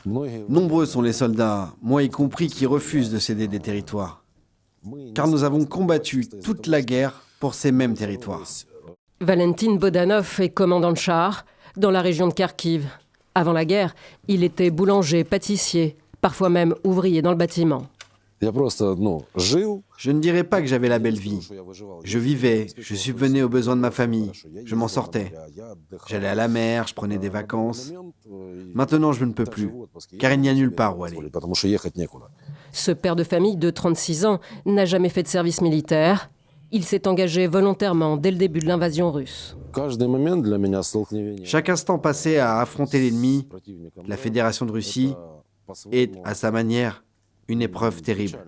Nombreux sont les soldats, moi y compris, qui refusent de céder des territoires. Car nous avons combattu toute la guerre pour ces mêmes territoires. Valentin Bodanov est commandant de char dans la région de Kharkiv. Avant la guerre, il était boulanger, pâtissier, parfois même ouvrier dans le bâtiment. Je ne dirais pas que j'avais la belle vie. Je vivais, je subvenais aux besoins de ma famille, je m'en sortais. J'allais à la mer, je prenais des vacances. Maintenant, je ne peux plus, car il n'y a nulle part où aller. Ce père de famille de 36 ans n'a jamais fait de service militaire. Il s'est engagé volontairement dès le début de l'invasion russe. Chaque instant passé à affronter l'ennemi, la Fédération de Russie, est, à sa manière, une épreuve terrible.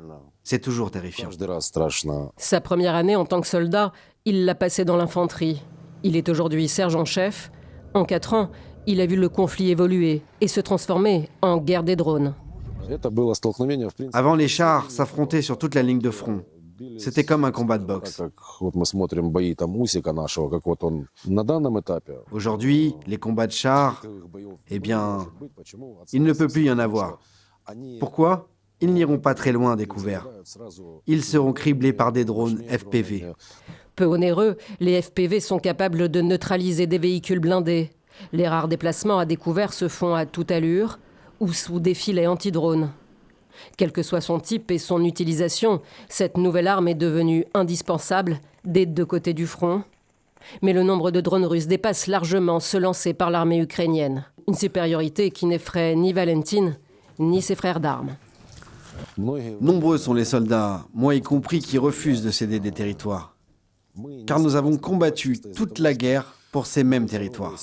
C'est toujours terrifiant. Sa première année en tant que soldat, il l'a passée dans l'infanterie. Il est aujourd'hui sergent-chef. En 4 ans, il a vu le conflit évoluer et se transformer en guerre des drones. Avant, les chars s'affrontaient sur toute la ligne de front. C'était comme un combat de boxe. Aujourd'hui, les combats de chars, eh bien, il ne peut plus y en avoir. Pourquoi ? Ils n'iront pas très loin découverts. Ils seront criblés par des drones FPV. Peu onéreux, les FPV sont capables de neutraliser des véhicules blindés. Les rares déplacements à découvert se font à toute allure ou sous des filets anti-drones. Quel que soit son type et son utilisation, cette nouvelle arme est devenue indispensable des deux côtés du front. Mais le nombre de drones russes dépasse largement ceux lancés par l'armée ukrainienne. Une supériorité qui n'effraie ni Valentin, ni ses frères d'armes. Nombreux sont les soldats, moi y compris, qui refusent de céder des territoires. Car nous avons combattu toute la guerre pour ces mêmes territoires.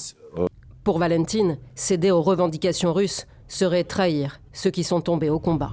Pour Valentin, céder aux revendications russes serait trahir ceux qui sont tombés au combat.